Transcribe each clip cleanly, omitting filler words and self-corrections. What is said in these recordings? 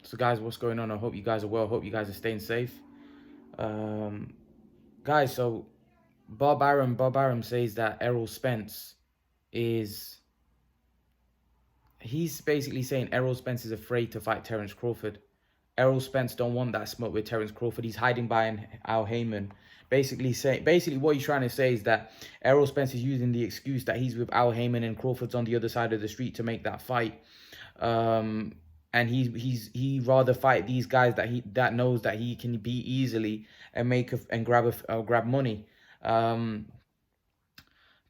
So guys, what's going on? I hope you guys are well. Hope you guys are staying safe. Um, Guys, so Bob Arum says that Errol Spence is he's basically saying Errol Spence is afraid to fight Terence Crawford. Errol Spence don't want that smoke with Terence Crawford. He's hiding behind Al Heyman. Basically what he's trying to say is that Errol Spence is using the excuse that he's with Al Heyman and Crawford's on the other side of the street to make that fight. And he rather fight these guys that knows that he can beat easily and grab money. Don't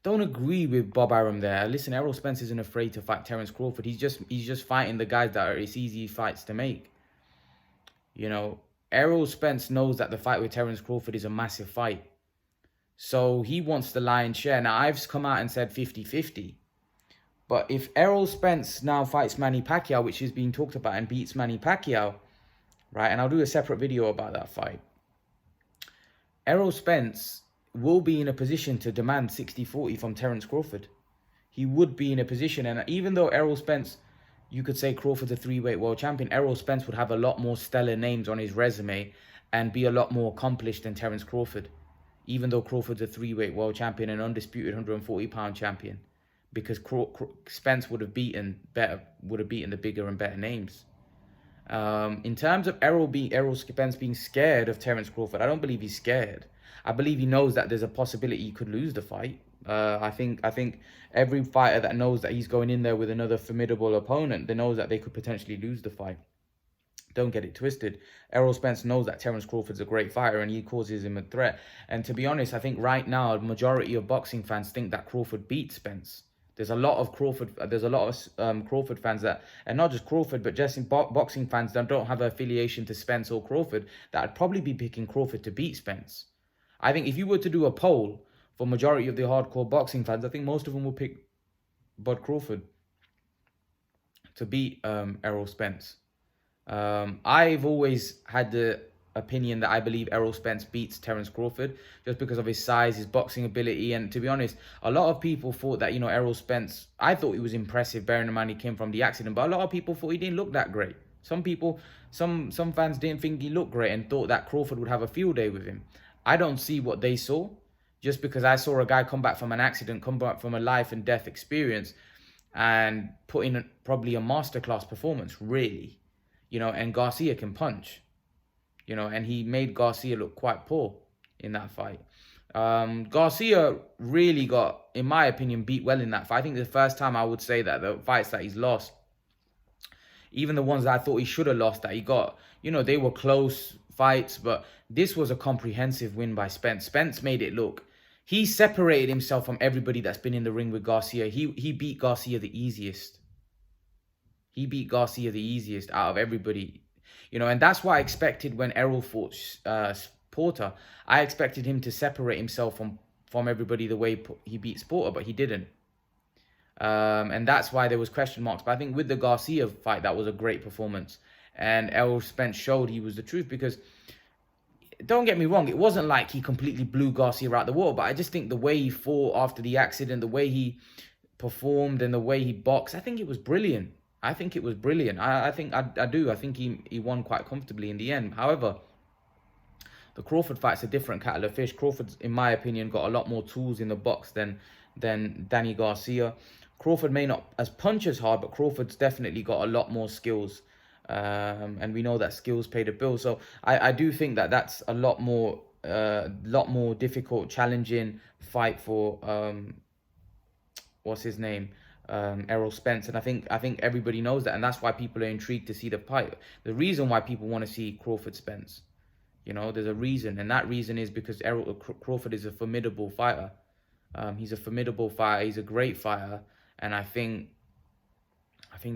agree with Bob Arum there. Listen, Errol Spence isn't afraid to fight Terence Crawford. He's just fighting the guys that are it's easy fights to make. You know, Errol Spence knows that the fight with Terence Crawford is a massive fight. So he wants the lion's share. Now, I've come out and said 50-50. But if Errol Spence now fights Manny Pacquiao, which is being talked about, and beats Manny Pacquiao, right, and I'll do a separate video about that fight, Errol Spence will be in a position to demand 60-40 from Terence Crawford. He would be in a position, and even though Errol Spence, you could say Crawford's a three-weight world champion, Errol Spence would have a lot more stellar names on his resume and be a lot more accomplished than Terence Crawford, even though Crawford's a three-weight world champion and undisputed 140-pound champion, because Spence would have beaten the bigger and better names. In terms of Errol Spence being scared of Terence Crawford, I don't believe he's scared. I believe he knows that there's a possibility he could lose the fight. I think every fighter that knows that he's going in there with another formidable opponent, they knows that they could potentially lose the fight. Don't get it twisted. Errol Spence knows that Terence Crawford's a great fighter and he causes him a threat. And to be honest, I think right now, the majority of boxing fans think that Crawford beat Spence. There's a lot of Crawford fans that, and not just Crawford, but just in boxing fans that don't have an affiliation to Spence or Crawford, that would probably be picking Crawford to beat Spence. I think if you were to do a poll for majority of the hardcore boxing fans, I think most of them will pick Bud Crawford to beat Errol Spence. I've always had the opinion that I believe Errol Spence beats Terence Crawford just because of his size, his boxing ability, and to be honest, a lot of people thought that, Errol Spence, I thought he was impressive bearing in mind he came from the accident, but a lot of people thought he didn't look that great. Some fans didn't think he looked great and thought that Crawford would have a field day with him. I don't see what they saw, just because I saw a guy come back from an accident, come back from a life and death experience and put in probably a masterclass performance, really. And Garcia can punch. And he made Garcia look quite poor in that fight. Garcia really got, in my opinion, beat well in that fight. I think the first time I would say that the fights that he's lost, even the ones that I thought he should have lost, that he got, they were close fights, but this was a comprehensive win by Spence. Spence made it look, he separated himself from everybody that's been in the ring with Garcia. He beat Garcia the easiest. He beat Garcia the easiest out of everybody. And that's what I expected when Errol fought Porter. I expected him to separate himself from everybody the way he beat Porter, but he didn't. And that's why there was question marks. But I think with the Garcia fight, that was a great performance. And Errol Spence showed he was the truth, because don't get me wrong, it wasn't like he completely blew Garcia out the water, but I just think the way he fought after the accident, the way he performed and the way he boxed, I think it was brilliant. I think he won quite comfortably in the end. However, the Crawford fight's a different kettle of fish. Crawford's, in my opinion, got a lot more tools in the box than Danny Garcia. Crawford may not as punch as hard, but Crawford's definitely got a lot more skills. And we know that skills pay the bill. So I do think that that's a lot more difficult, challenging fight for what's his name? Errol Spence. And I think everybody knows that, and that's why people are intrigued to see the fight. The reason why people want to see Crawford Spence, there's a reason, and that reason is because Crawford is a formidable fighter. He's a formidable fighter. He's a great fighter, and I think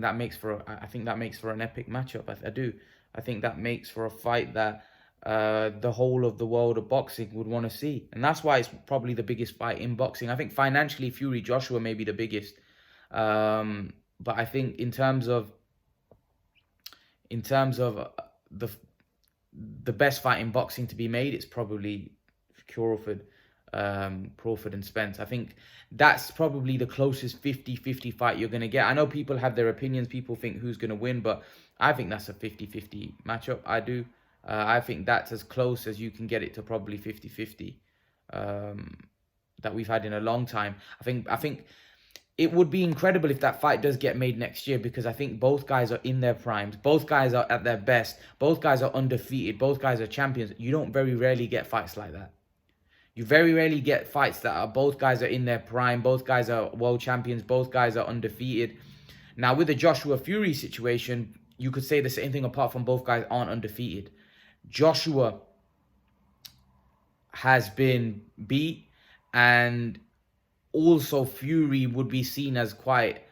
that makes for an epic matchup. I do. I think that makes for a fight that the whole of the world of boxing would want to see, and that's why it's probably the biggest fight in boxing. I think financially, Fury Joshua may be the biggest. But I think in terms of the best fight in boxing to be made, it's probably Crawford. Crawford and Spence. I think that's probably the closest 50-50 fight you're going to get. I know people have their opinions. People think who's going to win, but I think that's a 50-50 matchup. I do. I think that's as close as you can get it to probably 50-50 that we've had in a long time. I think it would be incredible if that fight does get made next year, because I think both guys are in their primes. Both guys are at their best. Both guys are undefeated. Both guys are champions. You don't very rarely get fights like that. You very rarely get fights that are both guys are in their prime. Both guys are world champions. Both guys are undefeated. Now, with the Joshua Fury situation, you could say the same thing apart from both guys aren't undefeated. Joshua has been beat, and also Fury would be seen as quite,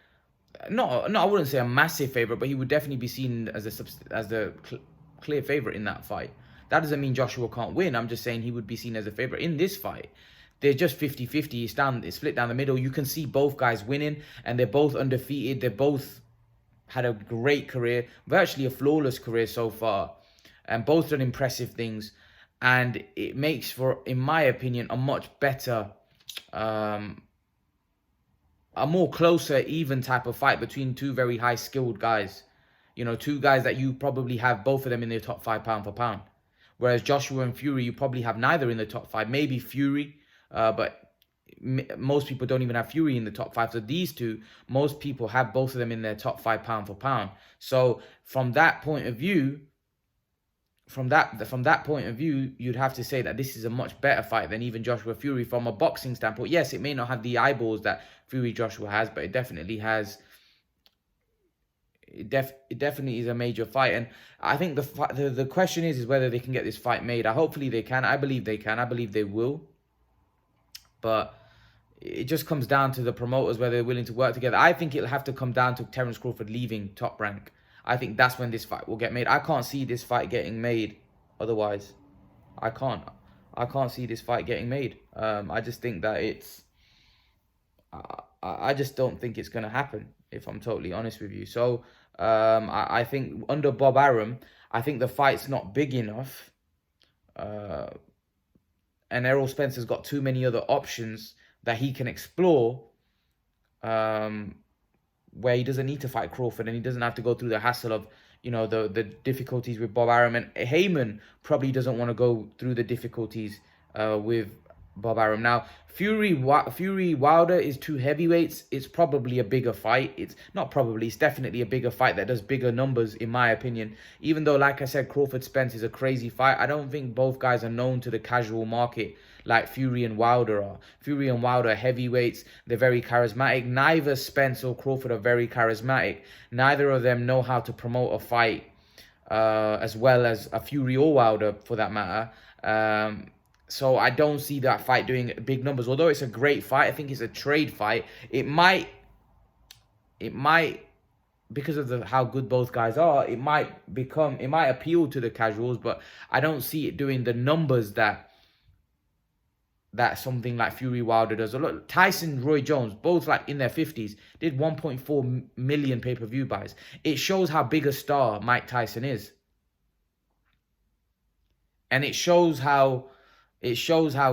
no, I wouldn't say a massive favorite, but he would definitely be seen as the clear favorite in that fight. That doesn't mean Joshua can't win. I'm just saying he would be seen as a favorite in this fight. They're just 50-50. It's split down the middle. You can see both guys winning, and they're both undefeated. They both had a great career, virtually a flawless career so far, and both done impressive things. And it makes for, in my opinion, a much better, a more closer, even type of fight between two very high skilled guys. You know, two guys that you probably have both of them in their top 5 pound for pound. Whereas Joshua and Fury, you probably have neither in the top 5. Maybe Fury, but most people don't even have Fury in the top 5. So these two, most people have both of them in their top 5 pound for pound. So from that point of view, you'd have to say that this is a much better fight than even Joshua Fury from a boxing standpoint. Yes, it may not have the eyeballs that Fury Joshua has, but it definitely has. It definitely is a major fight, and I think the question is whether they can get this fight made. Hopefully they can. I believe they can. I believe they will. But it just comes down to the promoters, whether they're willing to work together. I think it'll have to come down to Terence Crawford leaving Top Rank. I think that's when this fight will get made. I can't see this fight getting made otherwise. I can't see this fight getting made. I just think that it's... I just don't think it's going to happen, if I'm totally honest with you. So I think under Bob Arum, I think the fight's not big enough. And Errol Spence has got too many other options that he can explore, where he doesn't need to fight Crawford, and he doesn't have to go through the hassle of, you know, the difficulties with Bob Arum. And Heyman probably doesn't want to go through the difficulties with Bob Arum. Now, Fury Wilder is two heavyweights. It's probably a bigger fight. It's not probably, it's definitely a bigger fight that does bigger numbers, in my opinion. Even though, like I said, Crawford Spence is a crazy fight, I don't think both guys are known to the casual market like Fury and Wilder are. Fury and Wilder are heavyweights. They're very charismatic. Neither Spence or Crawford are very charismatic. Neither of them know how to promote a fight as well as a Fury or Wilder, for that matter. So I don't see that fight doing big numbers. Although it's a great fight, I think it's a trade fight. It might, because of how good both guys are, it might appeal to the casuals, but I don't see it doing the numbers that something like Fury Wilder does. Look, Tyson, Roy Jones, both like in their 50s, did 1.4 million pay-per-view buys. It shows how big a star Mike Tyson is. And it shows how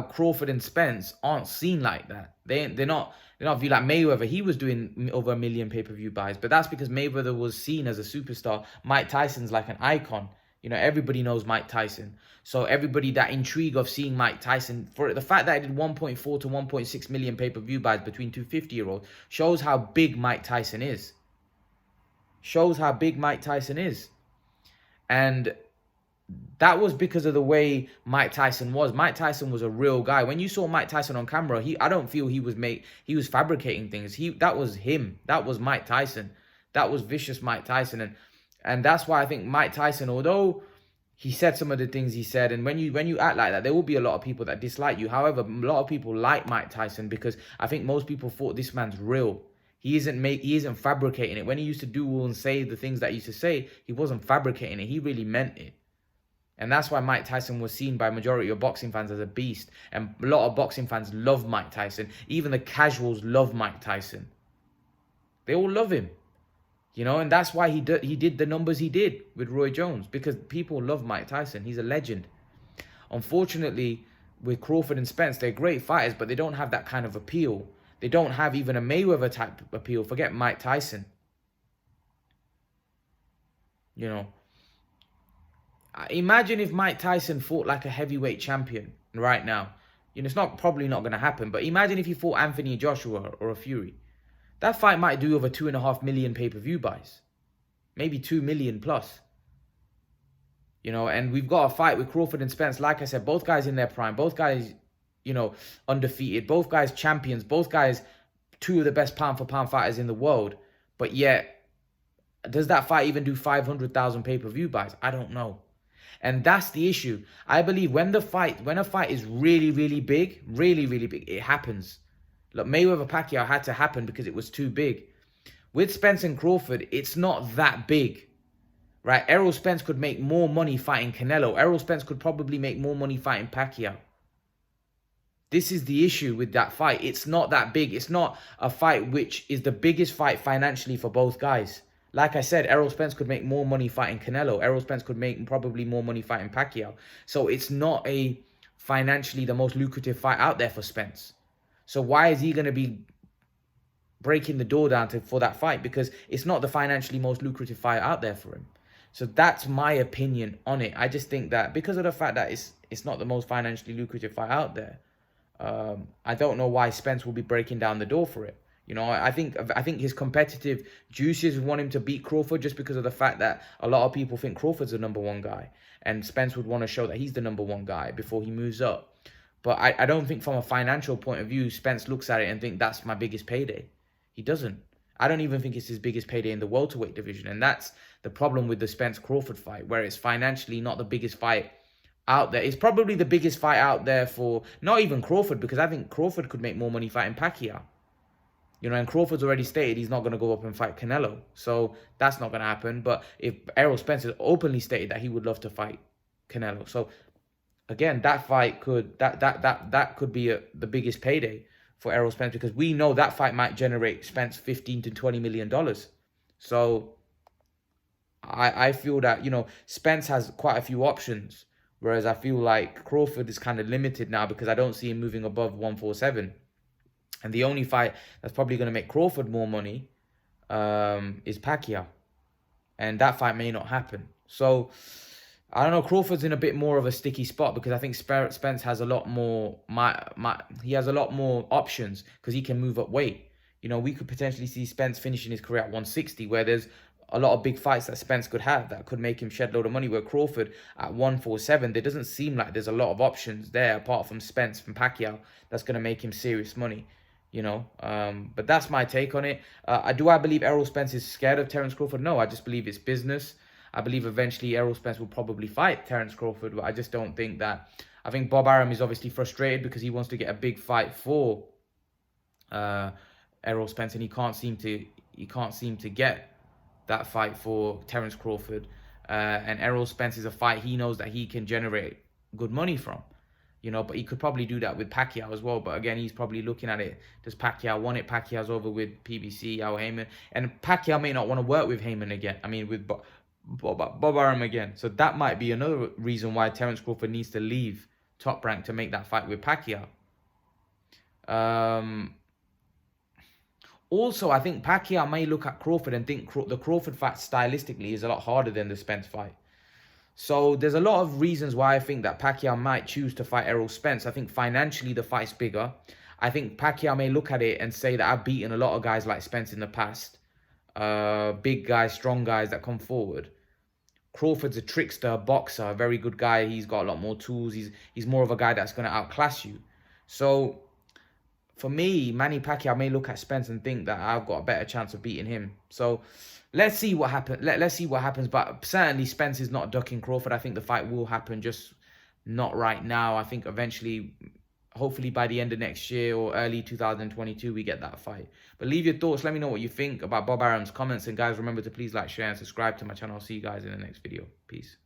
Crawford and Spence aren't seen like that. They're not viewed like Mayweather. He was doing over 1 million pay-per-view buys, but that's because Mayweather was seen as a superstar. Mike Tyson's like an icon. You know, everybody knows Mike Tyson. So everybody, that intrigue of seeing Mike Tyson, for the fact that I did 1.4 to 1.6 million pay-per-view buys between two 50-year-olds, shows how big Mike Tyson is. And that was because of the way Mike Tyson was. Mike Tyson was a real guy. When you saw Mike Tyson on camera, I don't feel he was fabricating things. That was him. That was Mike Tyson. That was vicious Mike Tyson. And that's why I think Mike Tyson, although he said some of the things he said, and when you act like that, there will be a lot of people that dislike you. However, a lot of people like Mike Tyson because I think most people thought this man's real. He isn't fabricating it. When he used to do and say the things that he used to say, he wasn't fabricating it. He really meant it. And that's why Mike Tyson was seen by majority of boxing fans as a beast. And a lot of boxing fans love Mike Tyson. Even the casuals love Mike Tyson. They all love him. You know, and that's why he did the numbers he did with Roy Jones. Because people love Mike Tyson. He's a legend. Unfortunately, with Crawford and Spence, they're great fighters, but they don't have that kind of appeal. They don't have even a Mayweather type appeal. Forget Mike Tyson. You know, imagine if Mike Tyson fought like a heavyweight champion right now. You know, it's probably not going to happen, but imagine if he fought Anthony Joshua or a Fury. That fight might do over 2.5 million pay-per-view buys. Maybe 2 million plus. You know, and we've got a fight with Crawford and Spence. Like I said, both guys in their prime. Both guys, you know, undefeated. Both guys champions. Both guys, two of the best pound-for-pound fighters in the world. But yet, does that fight even do 500,000 pay-per-view buys? I don't know. And that's the issue. I believe when a fight is really, really big, really, really big, it happens. Look, Mayweather-Pacquiao had to happen because it was too big. With Spence and Crawford, it's not that big. Right? Errol Spence could make more money fighting Canelo. Errol Spence could probably make more money fighting Pacquiao. This is the issue with that fight. It's not that big. It's not a fight which is the biggest fight financially for both guys. Like I said, Errol Spence could make more money fighting Canelo. Errol Spence could make probably more money fighting Pacquiao. So it's not a financially the most lucrative fight out there for Spence. So why is he going to be breaking the door down for that fight? Because it's not the financially most lucrative fight out there for him. So that's my opinion on it. I just think that because of the fact that it's not the most financially lucrative fight out there, I don't know why Spence will be breaking down the door for it. You know, I think his competitive juices want him to beat Crawford just because of the fact that a lot of people think Crawford's the #1 guy. And Spence would want to show that he's the #1 guy before he moves up. But I don't think from a financial point of view, Spence looks at it and think that's my biggest payday. He doesn't. I don't even think it's his biggest payday in the welterweight division. And that's the problem with the Spence-Crawford fight, where it's financially not the biggest fight out there. It's probably the biggest fight out there for not even Crawford, because I think Crawford could make more money fighting Pacquiao. You know, and Crawford's already stated he's not going to go up and fight Canelo. So that's not going to happen. But if Errol Spence has openly stated that he would love to fight Canelo. So again, that fight could be the biggest payday for Errol Spence, because we know that fight might generate Spence $15 to $20 million. So I feel that, you know, Spence has quite a few options, whereas I feel like Crawford is kind of limited now because I don't see him moving above 147. And the only fight that's probably going to make Crawford more money is Pacquiao. And that fight may not happen. So, I don't know, Crawford's in a bit more of a sticky spot because I think Spence has a lot more, he has a lot more options because he can move up weight. You know, we could potentially see Spence finishing his career at 160, where there's a lot of big fights that Spence could have that could make him shed a load of money, where Crawford at 147, there doesn't seem like there's a lot of options there apart from Spence, from Pacquiao, that's going to make him serious money. You know, but that's my take on it. Do I believe Errol Spence is scared of Terence Crawford? No, I just believe it's business. I believe eventually Errol Spence will probably fight Terence Crawford, but I just don't think that. I think Bob Arum is obviously frustrated because he wants to get a big fight for Errol Spence, and he can't seem to get that fight for Terence Crawford. And Errol Spence is a fight he knows that he can generate good money from. You know, but he could probably do that with Pacquiao as well. But again, he's probably looking at it. Does Pacquiao want it? Pacquiao's over with PBC, Al Heyman. And Pacquiao may not want to work with Heyman again. I mean, with Bob Arum again. So that might be another reason why Terence Crawford needs to leave Top Rank to make that fight with Pacquiao. Also, I think Pacquiao may look at Crawford and think the Crawford fight stylistically is a lot harder than the Spence fight. So there's a lot of reasons why I think that Pacquiao might choose to fight Errol Spence. I think financially the fight's bigger. I think Pacquiao may look at it and say that I've beaten a lot of guys like Spence in the past. Big guys, strong guys that come forward. Crawford's a trickster, a boxer, a very good guy. He's got a lot more tools. He's more of a guy that's going to outclass you. So for me, Manny Pacquiao may look at Spence and think that I've got a better chance of beating him. So let's see what happens. Let's see what happens. But certainly Spence is not ducking Crawford. I think the fight will happen, just not right now. I think eventually, hopefully by the end of next year or early 2022, we get that fight. But leave your thoughts. Let me know what you think about Bob Arum's comments. And guys, remember to please like, share, and subscribe to my channel. I'll see you guys in the next video. Peace.